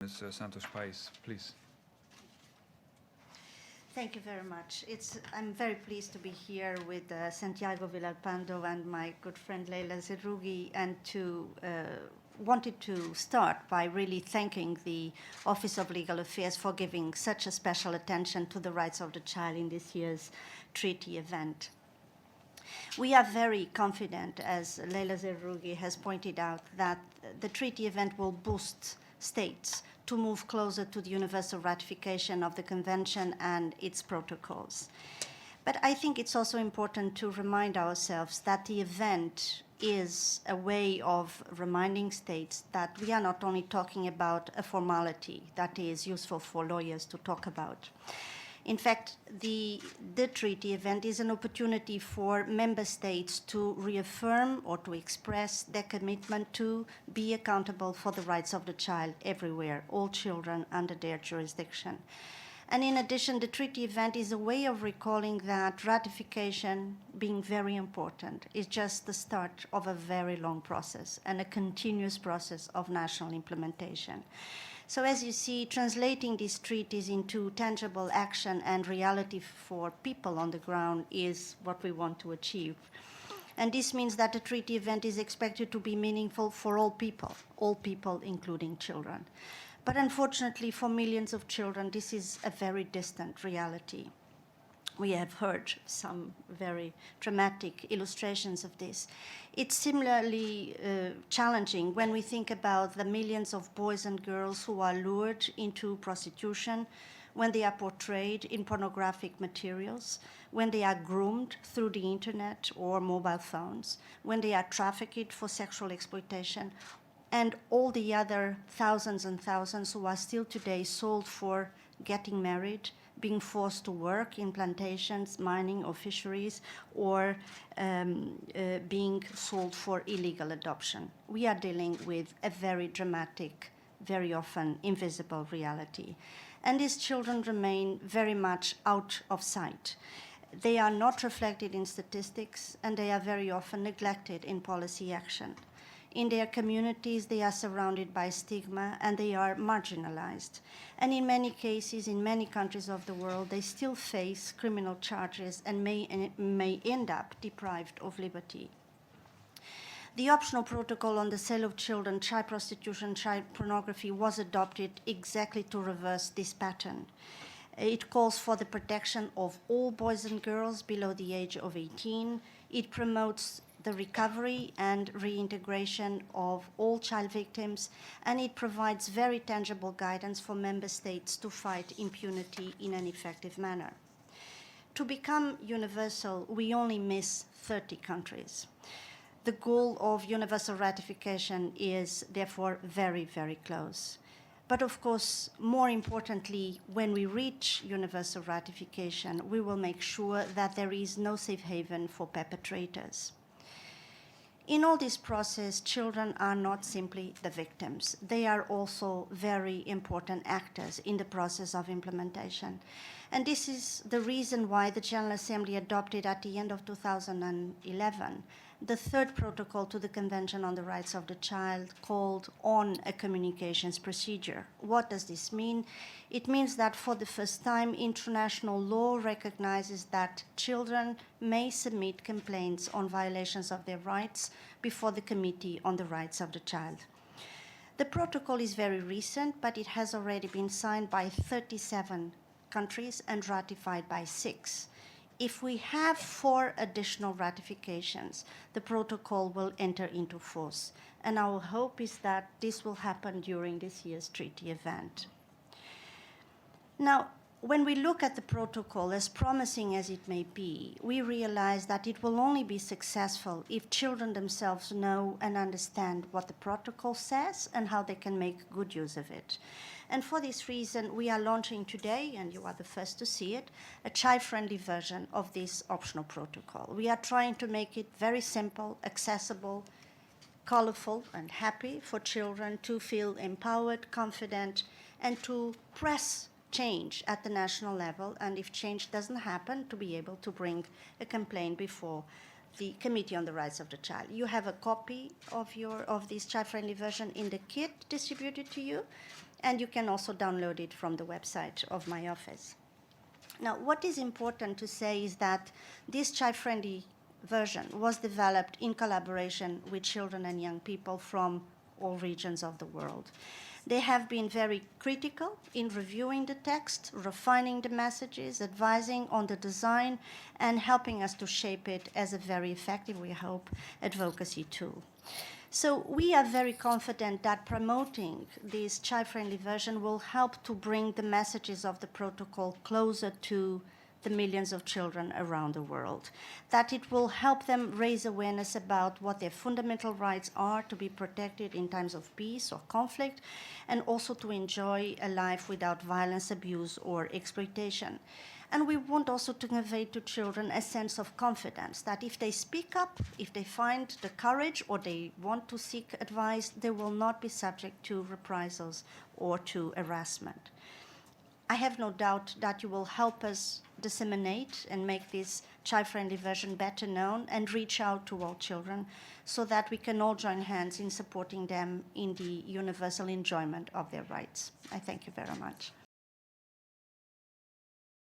Ms. Santos Pais, please. Thank you very much. I'm very pleased to be here with Santiago Villalpando and my good friend Leila Zerrougui, and wanted to start by really thanking the Office of Legal Affairs for giving such a special attention to the rights of the child in this year's treaty event. We are very confident, as Leila Zerrougui has pointed out, that the treaty event will boost states to move closer to the universal ratification of the Convention and its protocols. But I think it's also important to remind ourselves that the event is a way of reminding states that we are not only talking about a formality that is useful for lawyers to talk about. In fact, the treaty event is an opportunity for member states to reaffirm or to express their commitment to be accountable for the rights of the child everywhere, all children under their jurisdiction. And in addition, the treaty event is a way of recalling that ratification, being very important, is just the start of a very long process and a continuous process of national implementation. So as you see, translating these treaties into tangible action and reality for people on the ground is what we want to achieve. And this means that the treaty event is expected to be meaningful for all people including children. But unfortunately, for millions of children, this is a very distant reality. We have heard some very dramatic illustrations of this. It's similarly challenging when we think about the millions of boys and girls who are lured into prostitution, when they are portrayed in pornographic materials, when they are groomed through the internet or mobile phones, when they are trafficked for sexual exploitation, and all the other thousands and thousands who are still today sold for getting married, being forced to work in plantations, mining, or fisheries, or being sold for illegal adoption. We are dealing with a very dramatic, very often invisible reality. And these children remain very much out of sight. They are not reflected in statistics, and they are very often neglected in policy action. In their communities, they are surrounded by stigma and they are marginalized. And in many cases, in many countries of the world, they still face criminal charges and may end up deprived of liberty. The optional protocol on the sale of children, child prostitution, child pornography was adopted exactly to reverse this pattern. It calls for the protection of all boys and girls below the age of 18. It promotes the recovery and reintegration of all child victims, and it provides very tangible guidance for member states to fight impunity in an effective manner. To become universal, we only miss 30 countries. The goal of universal ratification is therefore very, very close. But of course, more importantly, when we reach universal ratification, we will make sure that there is no safe haven for perpetrators. In all this process, children are not simply the victims. They are also very important actors in the process of implementation. And this is the reason why the General Assembly adopted at the end of 2011 the third protocol to the Convention on the Rights of the Child, called On a Communications Procedure. What does this mean? It means that for the first time, international law recognizes that children may submit complaints on violations of their rights before the Committee on the Rights of the Child. The protocol is very recent, but it has already been signed by 37 countries and ratified by 6. If we have 4 additional ratifications, the protocol will enter into force. And our hope is that this will happen during this year's treaty event. Now, when we look at the protocol, as promising as it may be, we realize that it will only be successful if children themselves know and understand what the protocol says and how they can make good use of it. And for this reason, we are launching today, and you are the first to see it, a child-friendly version of this optional protocol. We are trying to make it very simple, accessible, colorful, and happy for children to feel empowered, confident, and to press change at the national level, and if change doesn't happen, to be able to bring a complaint before the Committee on the Rights of the Child. You have a copy of this child-friendly version in the kit distributed to you. and you can also download it from the website of my office. Now, what is important to say is that this child-friendly version was developed in collaboration with children and young people from all regions of the world. They have been very critical in reviewing the text, refining the messages, advising on the design, and helping us to shape it as a very effective, we hope, advocacy tool. So we are very confident that promoting this child-friendly version will help to bring the messages of the protocol closer to the millions of children around the world, that it will help them raise awareness about what their fundamental rights are to be protected in times of peace or conflict, and also to enjoy a life without violence, abuse, or exploitation. And we want also to convey to children a sense of confidence that if they speak up, if they find the courage or they want to seek advice, they will not be subject to reprisals or to harassment. I have no doubt that you will help us disseminate and make this child-friendly version better known and reach out to all children so that we can all join hands in supporting them in the universal enjoyment of their rights. I thank you very much.